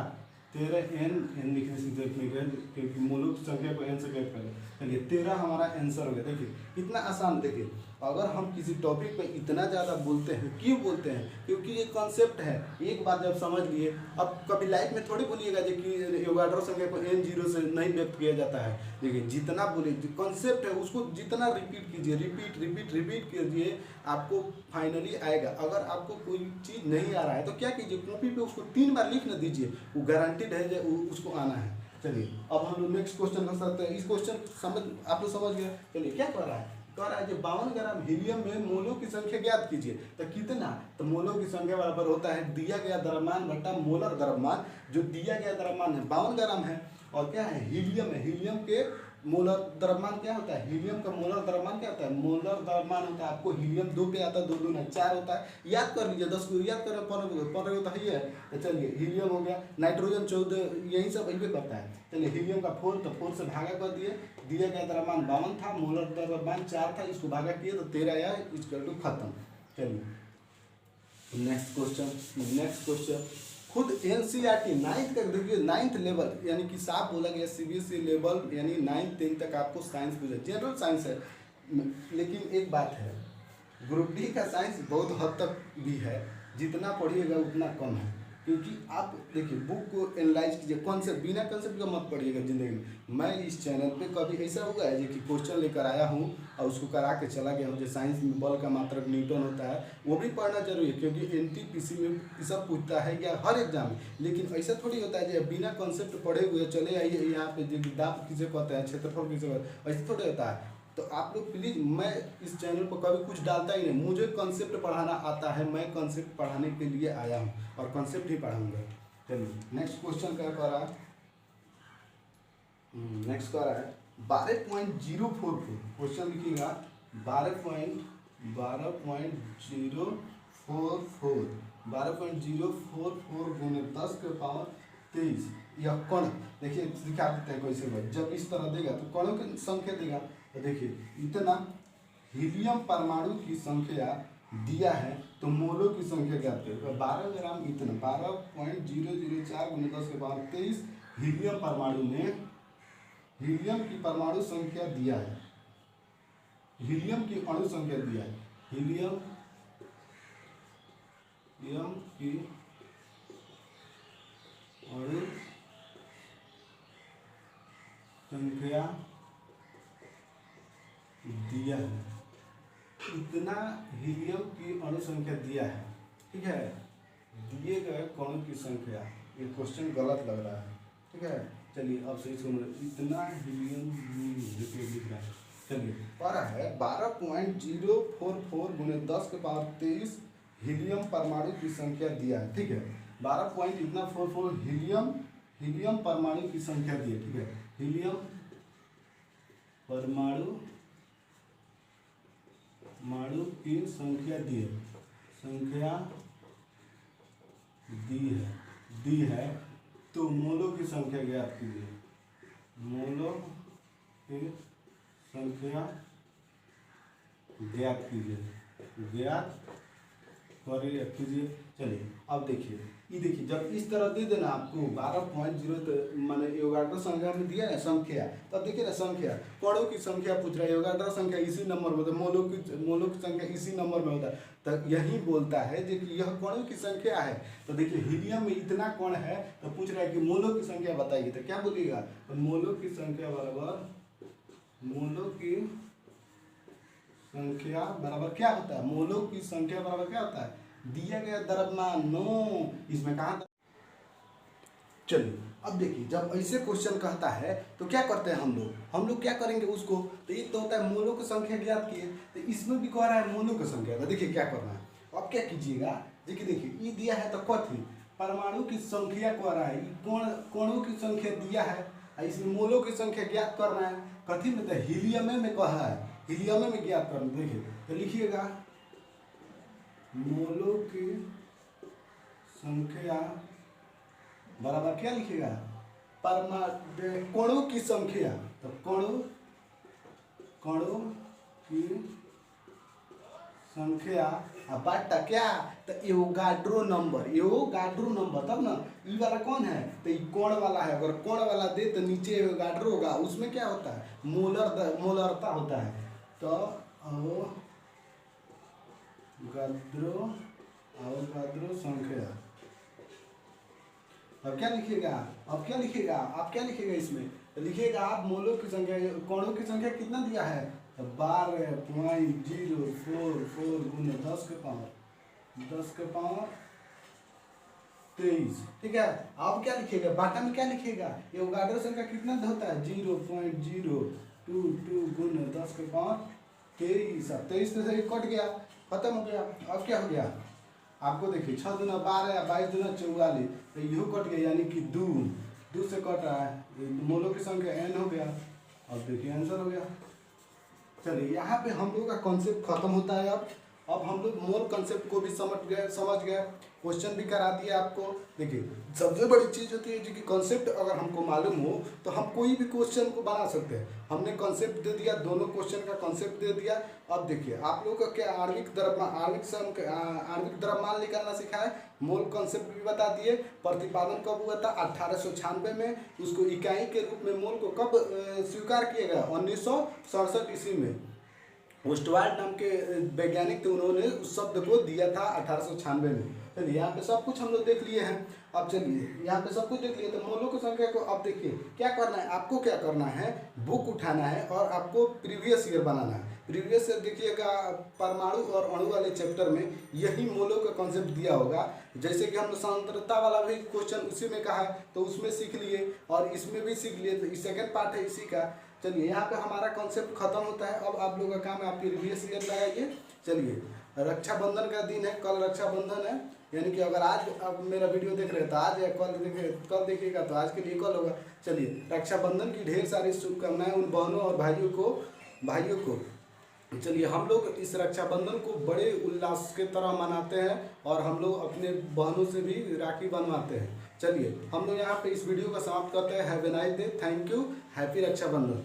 13 n लिखने से देखने गए क्योंकि मोलों की संख्या को n से कैलकुलेट करें। चलिए 13 हमारा आंसर हो गया। देखिए कितना आसान, देखिए अगर हम किसी टॉपिक पे इतना ज़्यादा बोलते हैं, क्यों बोलते हैं? क्योंकि ये कॉन्सेप्ट है, एक बार जब समझ लिए, अब कभी लाइफ में थोड़ी बोलिएगा जो कि एवोगाड्रो संख्या को n0 से नहीं व्यक्त किया जाता है। देखिए जितना बोले कॉन्सेप्ट है उसको जितना रिपीट कीजिए, रिपीट रिपीट रिपीट कीजिए, आपको फाइनली आएगा। अगर आपको कोई चीज़ नहीं आ रहा है तो क्या कीजिए, कॉपी पे उसको 3 बार लिख न दीजिए, वो गारंटीड है जो उसको आना है। चलिए अब हम लोग नेक्स्ट क्वेश्चन कर सकते हैं। इस क्वेश्चन समझ आप लोग समझ गए। चलिए क्या कर रहा है, कह रहा है जो 52 ग्राम हीलियम में मोलों की संख्या ज्ञात कीजिए। तो कितना, तो मोलों की संख्या बराबर होता है दिया गया द्रव्यमान बटा मोलर द्रव्यमान। जो दिया गया द्रव्यमान है 52 ग्राम है, और क्या है, हीलियम है। हीलियम के मोलर द्रव्यमान क्या होता है, हीलियम का मोलर द्रव्यमान क्या होता है, मोलर द्रव्यमान होता है, आपको हीलियम 2 पे आता है, 2 दूना 4 होता है, याद कर लीजिए, 10 को याद करें, 15 तो ही है। तो चलिए हीलियम हो गया, नाइट्रोजन 14, यही सब यही करता है। चलिए हीलियम का 4, तो 4 से भागा कर दिए, दिया गया द्रव्यमान 52 था, मोलर द्रव्यमान 4 था, इसको भागा किए तो 13 आया, इसका टू खत्म। चलिए नेक्स्ट क्वेश्चन खुद एनसीईआरटी 9th का देखिए, 9th लेवल यानी कि साफ बोला गया सीबीएसई लेवल यानी 9th 10th तक आपको साइंस पूछा, जनरल साइंस है। लेकिन एक बात है, ग्रुप डी का साइंस बहुत हद तक भी है, जितना पढ़िएगा उतना कम है। क्योंकि आप देखिए बुक को एनालाइज कीजिए, कॉन्सेप्ट बिना कॉन्सेप्ट का मत पढ़िएगा ज़िंदगी में। मैं इस चैनल पे कभी ऐसा हुआ है जो कि क्वेश्चन लेकर आया हूँ और उसको करा के चला गया हूँ। जो साइंस में बल का मात्रक न्यूटन होता है वो भी पढ़ना जरूरी है, क्योंकि एनटीपीसी में ये सब पूछता है या हर एग्जाम में। लेकिन ऐसा थोड़ी होता है जो बिना कॉन्सेप्ट पढ़े हुए चले आइए यहाँ पे, जो दाब किसे कहते हैं, क्षेत्रफल किसे कहते हैं, ऐसा थोड़ी होता है। तो आप लोग प्लीज़, मैं इस चैनल पर कभी कुछ डालता ही नहीं, मुझे कॉन्सेप्ट पढ़ाना आता है, मैं कॉन्सेप्ट पढ़ाने के लिए आया हूँ और कॉन्सेप्ट ही पढ़ाऊंगा। चलिए नेक्स्ट क्वेश्चन क्या कर रहा है, नेक्स्ट कर रहा है 12.044, क्वेश्चन लिखिएगा 12.044 गुने 10 के पावर 23। यह कण देखिए दिखा देते हैं कैसे भाई, जब इस तरह देगा तो कणों की संख्या देगा। तो देखिए इतना हीलियम परमाणु की संख्या दिया है, तो मोलों की संख्या क्या है, 12 ग्राम, इतना 12.004 गुने 10 के पावर 23 हीलियम परमाणु में, हीलियम की परमाणु संख्या दिया है, हीलियम की अणु संख्या दिया है, हीलियम की अणु संख्या दिया है, इतना हीलियम की अणु संख्या दिया है, ठीक है। दिए गए कणों की संख्या, ये क्वेश्चन गलत लग रहा है, ठीक है। चलिए अब सही सुन, इतना हीलियम लिख रहा है। चलिए पढ़ा है 12.044 गुने 10 के पावर 23 हीलियम परमाणु की संख्या दिया है, ठीक है। 12.44 हीलियम परमाणु की संख्या दी है, ठीक है। हीलियम परमाणु की संख्या दी है, तो मोलों की संख्या ज्ञात कीजिए, मोलों की संख्या ज्ञात कीजिए। चलिए अब देखिए, ये देखिए जब इस तरह दे देना आपको 12.0 माने एवोगाड्रो संख्या में दिया है संख्या, तब देखिए ना संख्या, कणों की संख्या पूछ रहा है, एवोगाड्रो संख्या इसी नंबर में होता है, मोलों की संख्या इसी नंबर में होता है, तो यही बोलता है कि यह कणों की संख्या है। तो देखिए हीलियम में इतना कण है, तो पूछ रहा है कि मोलों की संख्या बताइए, तो क्या बोलिएगा, तो मोलों की संख्या बराबर, मोलों की संख्या बराबर क्या होता है, मोलों की संख्या बराबर क्या होता है, दिया गया द्रव्यमान। नो, इसमें कहा। चलिए अब देखिए जब ऐसे क्वेश्चन कहता है तो क्या करते हैं हम लोग क्या करेंगे उसको, तो एक तो होता है मोलों की संख्या ज्ञात किए, तो इसमें भी कह रहा है मोलों की संख्या। तो देखिए क्या करना है, अब क्या कीजिएगा, देखिए ये दिया है तो कथी, परमाणु की संख्या कह रहा है, कणों की संख्या दिया है, इसमें मोलों की संख्या ज्ञात करना है, कथी में, तो हीलियम में कहा है, हीलियम में ज्ञात करना। देखिए तो लिखिएगा मोलों की संख्या बराबर क्या लिखिएगा, कणों की संख्या, तो कणों की संख्या बटा क्या, तो एवोगाड्रो नंबर, तब ना ई वाला कौन है, तो ये कोण वाला है, अगर कोण वाला दे तो नीचे एवोगाड्रो होगा, उसमें क्या होता है, मोलरता होता है। तो अवोगाद्रो संख्या। अब क्या लिखिएगा, आप क्या लिखिएगा इसमें, लिखिएगा आप मोलों की संख्या, कणों की संख्या कितना दिया है 12.044 गुने 10 के पावर 23। ठीक है, आप क्या लिखिएगा, बाटा में क्या लिखिएगा, ये अवोगाड्रो संख्या कितना होता है 0.022 गुने 10 के पावर 23। अब 23 से कट गया, खत्म हो गया। अब क्या हो गया आपको देखिए, 6 दूना 12 या 22 दूना 44, तो यू कट गया यानी कि 2 से कट रहा है, मोलों की संख्या n हो गया। अब देखिए आंसर हो गया। चलिए यहाँ पे हम लोग का कॉन्सेप्ट खत्म होता है। अब हम लोग मोल कॉन्सेप्ट को भी समझ गए, क्वेश्चन भी करा दिया आपको। देखिए सबसे बड़ी चीज़ होती है कि कॉन्सेप्ट अगर हमको मालूम हो तो हम कोई भी क्वेश्चन को बना सकते हैं। हमने कॉन्सेप्ट दे दिया, दोनों क्वेश्चन का कॉन्सेप्ट दे दिया। अब देखिए आप लोगों का क्या आणविक द्रव्यमान निकालना सिखाया है, मोल कॉन्सेप्ट भी बता दिए। प्रतिपादन कब हुआ था 1896 में, उसको इकाई के रूप में मोल को कब स्वीकार किया गया 1967 ईस्वी में। ओस्टवाल्ड नाम के वैज्ञानिक थे, उन्होंने उस शब्द को दिया था 1896 में। चलिए यहाँ पे सब कुछ हम लोग देख लिए हैं। अब चलिए यहाँ पे सब कुछ देख लिए, तो मोलों की संख्या को अब देखिए क्या करना है आपको, क्या करना है बुक उठाना है और आपको प्रीवियस ईयर बनाना है। प्रीवियस ईयर देखिएगा, परमाणु और अणु वाले चैप्टर में यही मोलों का कॉन्सेप्ट दिया होगा। जैसे कि हम लोग सांद्रता वाला भी क्वेश्चन उसी में कहा है, तो उसमें सीख लिए और इसमें भी सीख लिए, तो सेकेंड पार्ट है इसी का। चलिए यहाँ पे हमारा कॉन्सेप्ट खत्म होता है। अब आप लोगों का काम है आप प्रीवियस ईयर लगाइए। चलिए रक्षाबंधन का दिन है, कल रक्षाबंधन है, यानी कि अगर आज अब मेरा वीडियो देख रहे हैं तो आज या कल देखिएगा तो आज के लिए कल होगा। चलिए रक्षाबंधन की ढेर सारी शुभकामनाएं उन बहनों और भाइयों को। चलिए हम लोग इस रक्षाबंधन को बड़े उल्लास के तरह मनाते हैं और हम लोग अपने बहनों से भी राखी बनवाते हैं। चलिए हम लोग यहाँ पे इस वीडियो का समाप्त करते हैं। Have a nice day, thank you, happy Rakshabandhan.